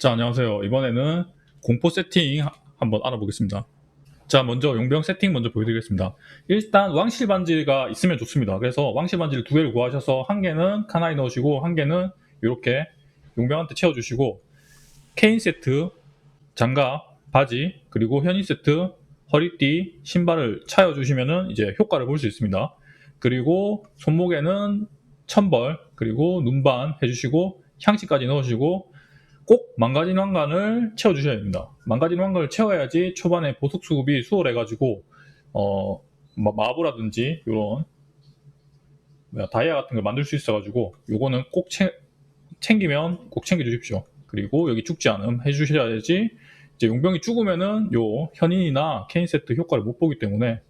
자, 안녕하세요. 이번에는 공포 세팅 한번 알아보겠습니다. 자, 먼저 용병 세팅 먼저 보여드리겠습니다. 일단 왕실 반지가 있으면 좋습니다. 그래서 왕실 반지를 두 개를 구하셔서 한 개는 칸아에 넣으시고 한 개는 이렇게 용병한테 채워주시고 케인 세트, 장갑, 바지, 그리고 현인 세트, 허리띠, 신발을 차여주시면은 이제 효과를 볼 수 있습니다. 그리고 손목에는 천벌, 그리고 눈반 해주시고 향치까지 넣으시고 꼭 망가진 왕관을 채워주셔야 됩니다. 망가진 왕관을 채워야지 초반에 보석 수급이 수월해가지고 마부라든지 이런 다이아 같은 걸 만들 수 있어가지고 요거는 꼭 챙기면 꼭 챙겨주십시오. 그리고 여기 죽지 않음 해주셔야지 이제 용병이 죽으면은 요 현인이나 케인 세트 효과를 못 보기 때문에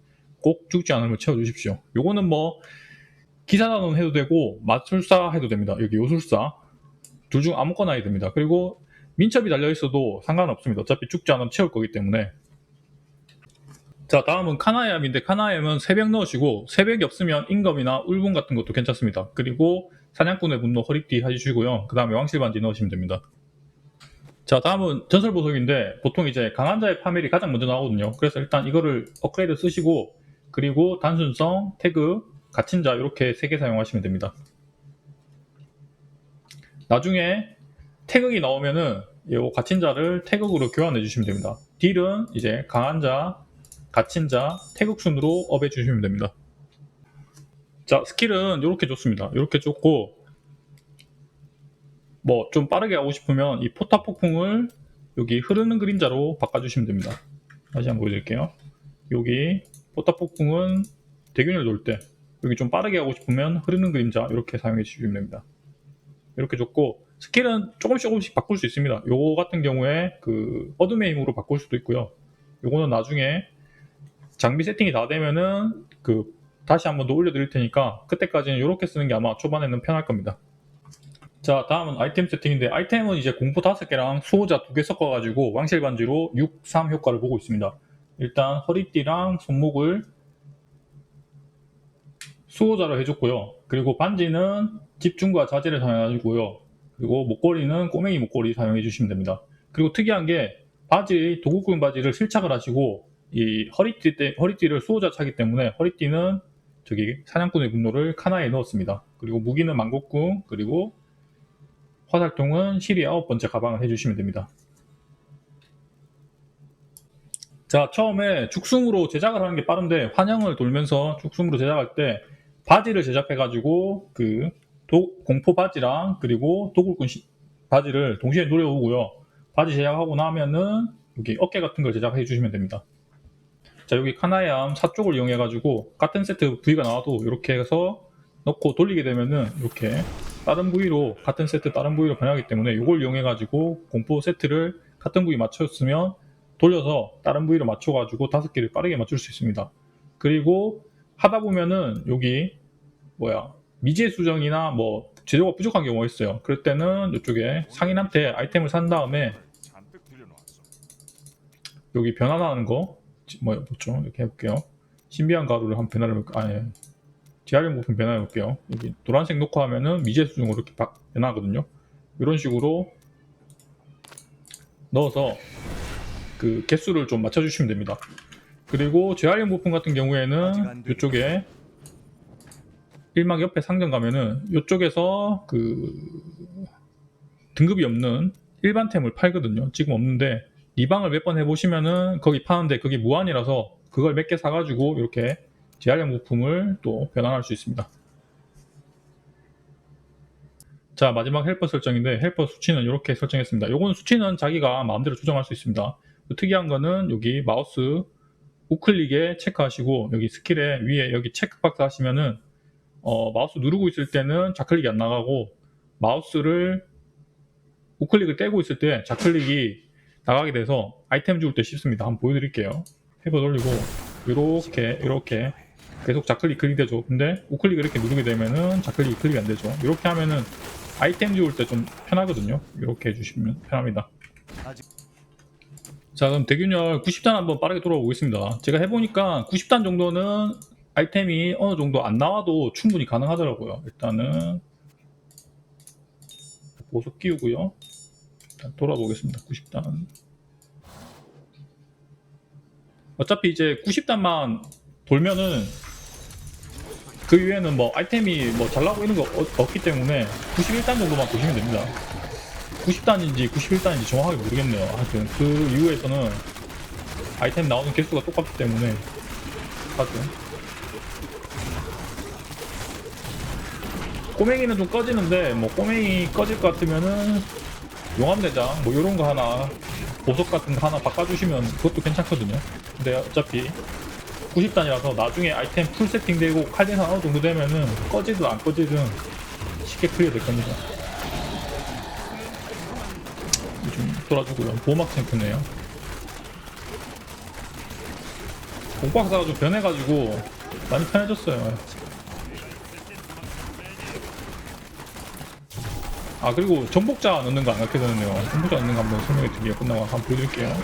꼭 죽지 않음을 채워주십시오. 요거는 뭐 기사단원 해도 되고 마술사 해도 됩니다. 여기 요술사 둘 중 아무거나 해도 됩니다. 그리고 민첩이 달려있어도 상관없습니다. 어차피 죽지 않으면 채울 거기 때문에. 자, 다음은 카나엠인데 카나엠은 새벽 넣으시고 새벽이 없으면 임검이나 울분 같은 것도 괜찮습니다. 그리고 사냥꾼의 분노 허리띠 해주시고요. 그 다음에 왕실반지 넣으시면 됩니다. 자, 다음은 전설보석인데 보통 이제 강한 자의 파멸이 가장 먼저 나오거든요. 그래서 일단 이거를 업그레이드 쓰시고 그리고 단순성, 태그, 갇힌 자 이렇게 3개 사용하시면 됩니다. 나중에 태극이 나오면은 이 갇힌 자를 태극으로 교환해 주시면 됩니다. 딜은 이제 강한 자, 갇힌 자, 태극 순으로 업해 주시면 됩니다. 자, 스킬은 이렇게 좋습니다. 이렇게 좋고 뭐 좀 빠르게 하고 싶으면 이 포탑 폭풍을 여기 흐르는 그림자로 바꿔주시면 됩니다. 다시 한번 보여드릴게요. 여기 포탑 폭풍은 대균을 놓을 때 여기 좀 빠르게 하고 싶으면 흐르는 그림자 이렇게 사용해 주시면 됩니다. 이렇게 좋고 스킬은 조금씩 바꿀 수 있습니다. 요거 같은 경우에 그 어둠의 힘으로 바꿀 수도 있고요. 요거는 나중에 장비 세팅이 다 되면은 그 다시 한번 더 올려드릴 테니까 그때까지는 이렇게 쓰는 게 아마 초반에는 편할 겁니다. 자, 다음은 아이템 세팅인데 아이템은 이제 공포 5개랑 수호자 2개 섞어가지고 왕실 반지로 6, 3 효과를 보고 있습니다. 일단 허리띠랑 손목을 수호자로 해줬고요. 그리고 반지는 집중과 자제를 사용해주고요. 그리고 목걸이는 꼬맹이 목걸이 사용해 주시면 됩니다. 그리고 특이한 게 바지, 도구꾼 바지를 실착을 하시고 이 허리띠를 수호자 차기 때문에 허리띠는 저기 사냥꾼의 분노를 카나에 넣었습니다. 그리고 무기는 망곡궁, 그리고 화살통은 실이 9번째 가방을 해주시면 됩니다. 자, 처음에 죽순으로 제작을 하는 게 빠른데 환영을 돌면서 죽순으로 제작할 때 바지를 제작해가지고 그 공포 바지랑 그리고 도굴꾼 바지를 동시에 노려오고요. 바지 제작하고 나면은 여기 어깨 같은 걸 제작해 주시면 됩니다. 자, 여기 카나야암 4쪽을 이용해 가지고 같은 세트 부위가 나와도 이렇게 해서 넣고 돌리게 되면은 이렇게 다른 부위로 같은 세트 다른 부위로 변하기 때문에 이걸 이용해 가지고 공포 세트를 같은 부위 맞췄으면 돌려서 다른 부위로 맞춰 가지고 5개를 빠르게 맞출 수 있습니다. 그리고 하다 보면은 여기 미지의 수정이나 뭐 재료가 부족한 경우가 있어요. 그럴 때는 이쪽에 상인한테 아이템을 산 다음에 여기 변화나는 거 뭐죠? 이렇게 해볼게요. 신비한 가루를 한 변화를 재활용 부품 변화해 볼게요. 여기 노란색 놓고 하면은 미지의 수정으로 이렇게 변하거든요. 이런 식으로 넣어서 그 개수를 좀 맞춰주시면 됩니다. 그리고 재활용 부품 같은 경우에는 이쪽에 1막 옆에 상점 가면은 이쪽에서 그 등급이 없는 일반템을 팔거든요. 지금 없는데 리방을 몇 번 해보시면은 거기 파는데 그게 무한이라서 그걸 몇 개 사가지고 이렇게 재활용 부품을 또 변환할 수 있습니다. 자, 마지막 헬퍼 설정인데 헬퍼 수치는 이렇게 설정했습니다. 요거는 수치는 자기가 마음대로 조정할 수 있습니다. 특이한 거는 여기 마우스 우클릭에 체크하시고 여기 스킬에 위에 여기 체크박스 하시면은 마우스 누르고 있을 때는 좌클릭이 안 나가고 마우스를 우클릭을 떼고 있을 때 좌클릭이 나가게 돼서 아이템 주울 때 쉽습니다. 한번 보여드릴게요. 해버 돌리고 이렇게 계속 좌클릭 클릭되죠. 근데 우클릭을 이렇게 누르게 되면은 좌클릭이 클릭이 안 되죠. 이렇게 하면은 아이템 주울 때 좀 편하거든요. 이렇게 해주시면 편합니다. 자, 그럼 대균열 90단 한번 빠르게 돌아보겠습니다. 제가 해보니까 90단 정도는 아이템이 어느 정도 안 나와도 충분히 가능하더라고요. 일단은 보석 끼우고요. 돌아보겠습니다. 90단. 어차피 이제 90단만 돌면은 그 이후에는 뭐 아이템이 뭐 잘 나오고 이런 거 없기 때문에 91단 정도만 보시면 됩니다. 90단인지 91단인지 정확하게 모르겠네요. 하여튼 그 이후에서는 아이템 나오는 개수가 똑같기 때문에 하죠. 꼬맹이는 좀 꺼지는데 뭐 꼬맹이 꺼질 것 같으면은 용암대장 뭐 요런 거 하나 보석 같은 거 하나 바꿔주시면 그것도 괜찮거든요. 근데 어차피 90단이라서 나중에 아이템 풀 세팅되고 칼대상 어느 정도 되면은 꺼지든 안 꺼지든 쉽게 클리어 될 겁니다. 좀 돌아주고요. 보호막 챔프네요. 공박사가 좀 변해가지고 많이 편해졌어요. 아 그리고 정복자 넣는 거 안 갖게 되네요. 정복자 넣는 거 한번 설명해 드릴게요. 끝나고 한번 보여드릴게요.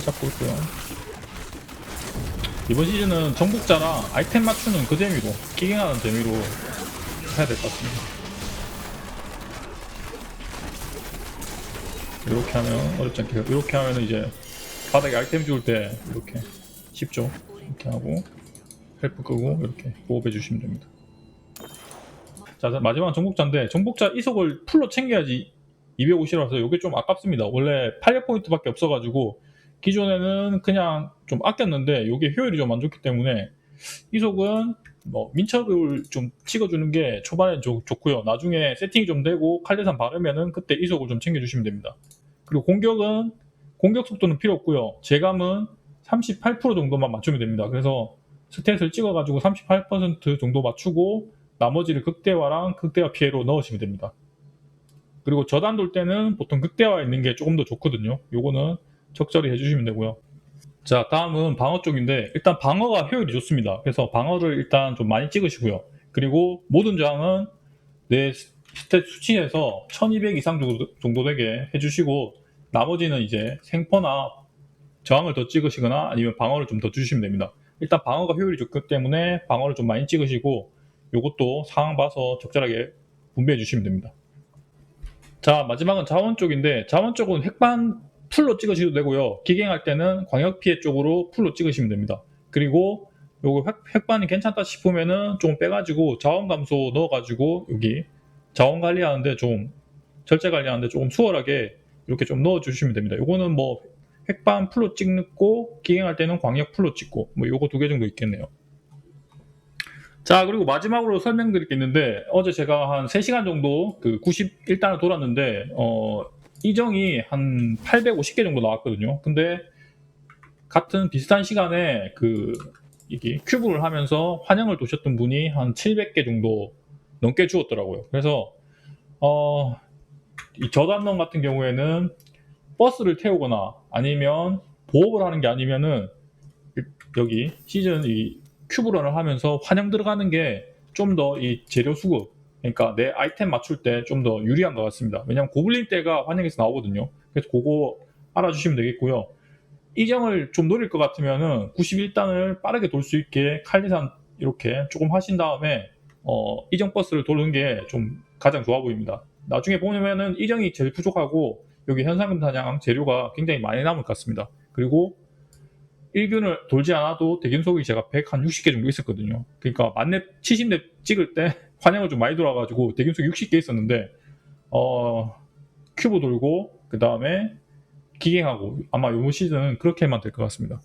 잡고 있고요. 이번 시즌은 정복자랑 아이템 맞추는 그 재미로 끼갱하는 재미로 해야 될 것 같습니다. 이렇게 하면 어렵지 않게 이렇게 하면 이제 바닥에 아이템 주울 때 이렇게 쉽죠. 이렇게 하고 헬프 끄고 이렇게 보호해 주시면 됩니다. 자 마지막은 정복자인데 정복자 이속을 풀로 챙겨야지 250이라서 이게 좀 아깝습니다. 원래 800포인트밖에 없어가지고 기존에는 그냥 좀 아꼈는데 이게 효율이 좀 안 좋기 때문에 이속은 뭐 민첩을 좀 찍어주는 게 초반에 좋고요. 나중에 세팅이 좀 되고 칼대산 바르면은 그때 이속을 좀 챙겨주시면 됩니다. 그리고 공격은 공격 속도는 필요 없고요. 제감은 38% 정도만 맞추면 됩니다. 그래서 스탯을 찍어가지고 38% 정도 맞추고 나머지를 극대화랑 극대화 피해로 넣으시면 됩니다. 그리고 저단 돌 때는 보통 극대화 있는 게 조금 더 좋거든요. 요거는 적절히 해주시면 되고요. 자 다음은 방어 쪽인데 일단 방어가 효율이 좋습니다. 그래서 방어를 일단 좀 많이 찍으시고요. 그리고 모든 저항은 내 스탯 수치에서 1200 이상 정도 되게 해주시고 나머지는 이제 생포나 저항을 더 찍으시거나 아니면 방어를 좀 더 주시면 됩니다. 일단 방어가 효율이 좋기 때문에 방어를 좀 많이 찍으시고 요것도 상황 봐서 적절하게 분배해 주시면 됩니다. 자 마지막은 자원 쪽인데 자원 쪽은 핵반 풀로 찍으셔도 되고요. 기갱할 때는 광역 피해 쪽으로 풀로 찍으시면 됩니다. 그리고 요거 핵반이 괜찮다 싶으면은 좀 빼가지고 자원 감소 넣어가지고 여기 자원 관리하는데 좀 절제 관리하는데 조금 수월하게 이렇게 좀 넣어주시면 됩니다. 요거는 뭐 핵반 풀로 찍고 기갱할 때는 광역 풀로 찍고 뭐 요거 두 개 정도 있겠네요. 자 그리고 마지막으로 설명드릴 게 있는데 어제 제가 한 3시간 정도 그 91단을 돌았는데 이정이 한 850개 정도 나왔거든요. 근데 같은 비슷한 시간에 그 이게 큐브를 하면서 환영을 도셨던 분이 한 700개 정도 넘게 주었더라고요. 그래서 이 저단론 같은 경우에는 버스를 태우거나 아니면 보업을 하는 게 아니면은 여기 시즌 이 큐브런을 하면서 환영 들어가는 게 좀 더 이 재료 수급 그러니까 내 아이템 맞출 때 좀 더 유리한 것 같습니다. 왜냐면 고블린 때가 환영에서 나오거든요. 그래서 그거 알아주시면 되겠고요. 이정을 좀 노릴 것 같으면은 91단을 빠르게 돌 수 있게 칼리산 이렇게 조금 하신 다음에 이정 버스를 도는 게 좀 가장 좋아 보입니다. 나중에 보면은 이정이 제일 부족하고 여기 현상금 사냥 재료가 굉장히 많이 남을 것 같습니다. 그리고 1균을 돌지 않아도 대균속이 제가 160개 정도 있었거든요. 그러니까 만렙 70렙 찍을 때 환영을 좀 많이 돌아가지고 대균속이 60개 있었는데 큐브 돌고 그 다음에 기갱하고 아마 요 시즌은 그렇게만 될 것 같습니다.